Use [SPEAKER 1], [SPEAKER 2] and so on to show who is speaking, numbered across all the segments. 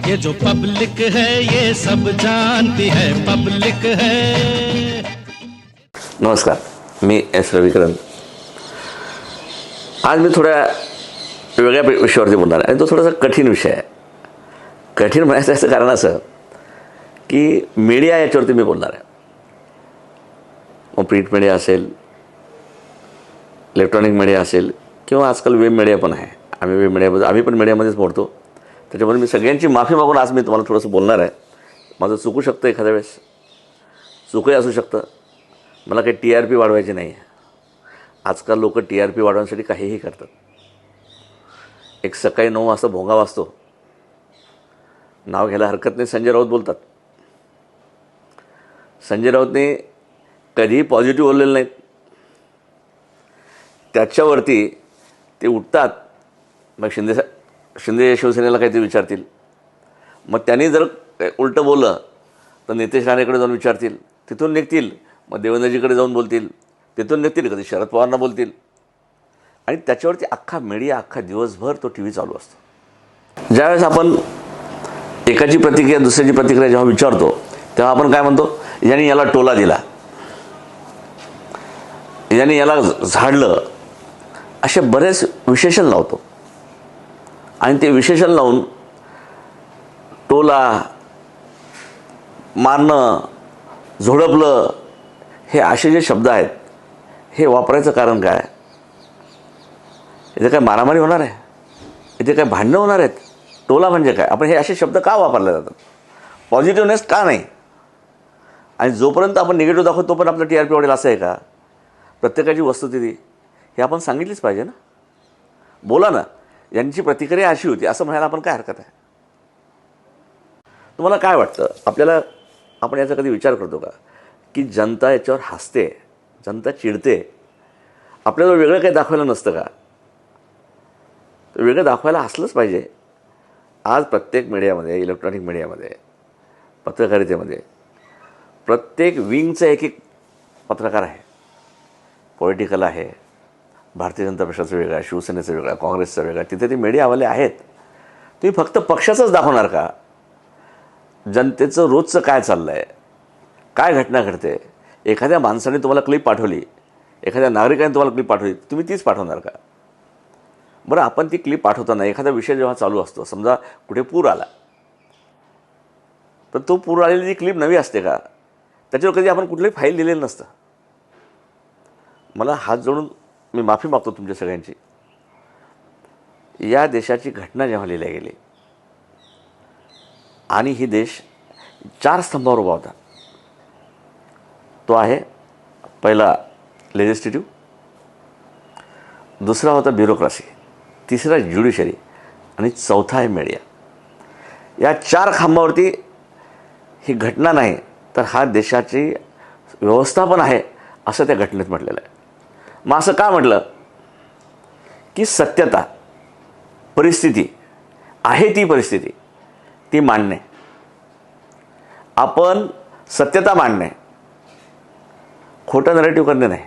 [SPEAKER 1] ये जो पब्लिक है ये सब जानती है पब्लिक है।
[SPEAKER 2] नमस्कार, मी एस रविकरण. आज मी थोड्या वेगळ्या विषयावरती बोलणार आहे आणि तो थोडासा कठीण विषय आहे. कठीण म्हणायचं याचं कारण असं की मीडिया याच्यावरती मी बोलणार आहे. मग प्रिंट मीडिया असेल, इलेक्ट्रॉनिक मीडिया असेल किंवा आजकाल वेब मीडिया पण आहे. आम्ही पण मीडियामध्येच बोलतो. त्याच्यामुळे मी सगळ्यांची माफी मागून आज मी तुम्हाला थोडंसं बोलणार आहे. माझं चुकू शकतं, एखाद्या वेळेस चुकही असू शकतं. मला काही TRP वाढवायची नाही आहे. आजकाल लोक TRP वाढवण्यासाठी काहीही करतात. एक सकाळी 9 वाजता भोंगा वाजतो, नाव घ्यायला हरकत नाही, संजय राऊत बोलतात. संजय राऊतने कधीही पॉझिटिव्ह बोललेलं नाहीत. त्याच्यावरती ते उठतात. मग शिंदे शिवसेनेला काहीतरी विचारतील. मग त्यांनी जर उलटं बोललं तर नितेश राणेकडे जाऊन विचारतील, तिथून निघतील. मग देवेंद्रजीकडे जाऊन बोलतील, तिथून निघतील. कधी शरद पवारांना बोलतील. आणि त्याच्यावरती अख्खा मीडिया अख्खा दिवसभर तो TV चालू असतो. ज्यावेळेस आपण एकाची प्रतिक्रिया दुसऱ्याची प्रतिक्रिया जेव्हा विचारतो तेव्हा आपण काय म्हणतो, याने याला टोला दिला, याने याला झाडलं, असे बरेच विशेषण लावतो. आणि ते विशेषण लावून टोला, मारणं, झोडपलं, हे असे जे शब्द आहेत हे वापरायचं कारण काय? इथे काय मारामारी होणार आहे? इथे काय भांडणं होणार आहेत? टोला म्हणजे काय? आपण हे असे शब्द का वापरले जातात? पॉझिटिव्हनेस का नाही? आणि जोपर्यंत आपण निगेटिव्ह दाखवतो तोपर्यंत आपलं TRP वाढेल असं आहे का? प्रत्येकाची वस्तुस्थिती हे आपण सांगितलीच पाहिजे ना. बोला ना, यांची प्रतिक्रिया अशी होती असं म्हणायला आपण काय हरकत आहे? तुम्हाला काय वाटतं? आपण याचा कधी विचार करतो का की जनता याच्यावर हसते, जनता चिडते? आपल्याला वेगळं काही दाखवायला नसतं का? तर वेगळं दाखवायला असलंच पाहिजे. आज प्रत्येक मीडियामध्ये, इलेक्ट्रॉनिक मीडियामध्ये, पत्रकारितेमध्ये प्रत्येक विंगचं एक पत्रकार आहे. पॉलिटिकल आहे, भारतीय जनता पक्षाचं वेगळं आहे, शिवसेनेचं वेगळं आहे, काँग्रेसचं वेगळं आहे. तिथे ते मीडियावाले आहेत. तुम्ही फक्त पक्षाचंच दाखवणार का? जनतेचं रोजचं काय चाललं आहे, काय घटना घडते? एखाद्या माणसाने तुम्हाला क्लिप पाठवली, एखाद्या नागरिकाने तुम्हाला क्लिप पाठवली, तुम्ही तीच पाठवणार का? बरं, आपण ती क्लिप पाठवताना एखादा विषय जेव्हा चालू असतो, समजा कुठे पूर आला, तर तो पूर आलेली जी क्लिप नवी असते का? त्याच्यावर कधी आपण कुठलंही फाईल दिलेलं नसतं. मला हात जोडून मी माफी मागतो तुमच्या सगळ्यांची. या देशाची घटना जेव्हा लिहिल्या गेली आणि ही देश 4 स्तंभावर उभा होता. तो आहे पहिला लेजिस्लेटिव्ह, दुसरा होता ब्युरोक्रेसी, तिसरा ज्युडिशरी आणि चौथा आहे मीडिया. या 4 खांबावरती ही घटना नाही तर हा देशाची व्यवस्थापन आहे असं त्या घटनेत म्हटलेलं आहे. मग असं का म्हटलं की सत्यता, परिस्थिती आहे, ती परिस्थिती ती मांडणे, आपण सत्यता मांडणे, खोटं नरेटिव्ह करणे नाही.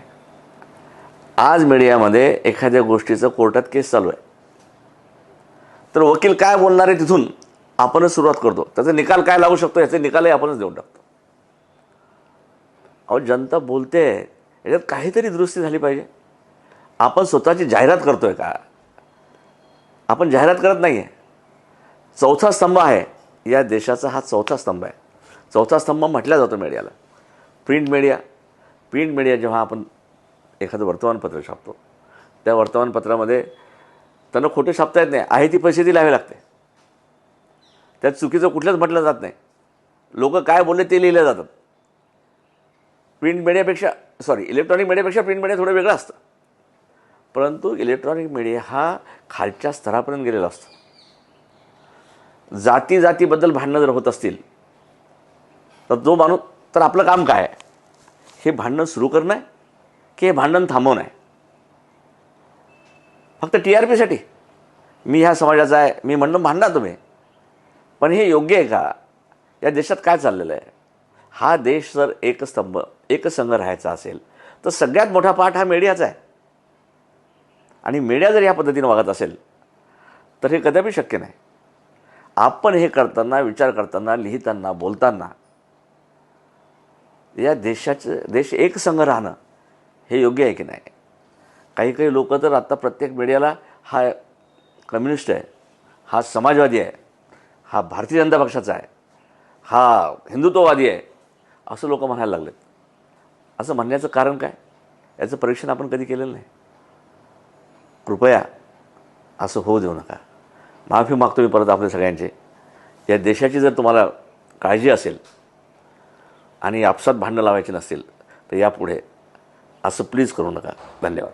[SPEAKER 2] आज मीडियामध्ये एखाद्या गोष्टीचं कोर्टात केस चालू आहे तर वकील काय बोलणार आहे तिथून आपणच सुरुवात करतो. त्याचा निकाल काय लागू शकतो याचे निकालही आपणच देऊन टाकतो. अहो, जनता बोलते, याच्यात काहीतरी दुरुस्ती झाली पाहिजे. आपण स्वतःची जाहिरात करतोय का? आपण जाहिरात करत नाही आहे. चौथा स्तंभ आहे या देशाचा, हा चौथा स्तंभ आहे. चौथा स्तंभ म्हटला जातो मीडियाला. प्रिंट मीडिया जेव्हा आपण एखादं वर्तमानपत्र छापतो, त्या वर्तमानपत्रामध्ये त्यांना खोटे छापता येत नाही, आहे ती परिस्थिती लावावी लागते. त्यात चुकीचं कुठलंच म्हटलं जात नाही. लोक काय बोलले ते लिहिलं जातात. इलेक्ट्रॉनिक मीडियापेक्षा प्रिंट मीडिया थोडं वेगळं असतं. परंतु इलेक्ट्रॉनिक मीडिया हा खालच्या स्तरापर्यंत गेलेला असतो. जातीबद्दल भांडणं जर होत असतील तर आपलं काम काय आहे? हे भांडणं सुरू करणं आहे की हे भांडण थांबवणं आहे? फक्त TRP साठी मी ह्या समाजाचा आहे, मी म्हणणं भांडा तुम्ही, पण हे योग्य आहे का? या देशात काय चाललेलं आहे? हा देश जर एकसंघ राहायचा असेल तर सगळ्यात मोठा पाठ हा मीडियाचा आहे. आणि मीडिया जर या पद्धतीने वागत असेल तर हे कदापि शक्य नाही. आपण हे करताना, विचार करताना, लिहिताना, बोलताना या देश एकसंघ राहणं हे योग्य आहे की नाही. काही काही लोक तर आत्ता प्रत्येक मीडियाला हा कम्युनिस्ट आहे, हा समाजवादी आहे, हा भारतीय जनता पक्षाचा आहे, हा हिंदुत्ववादी आहे असं लोक म्हणायला लागलेत. असं म्हणण्याचं कारण काय? याचं परीक्षण आपण कधी केलेलं नाही. कृपया असं होऊ देऊ नका. माफी मागतो मी परत आपल्या सगळ्यांचे. या देशाची जर तुम्हाला काळजी असेल आणि आपसात भांडणं लावायची नसतील तर यापुढे असं प्लीज करू नका. धन्यवाद.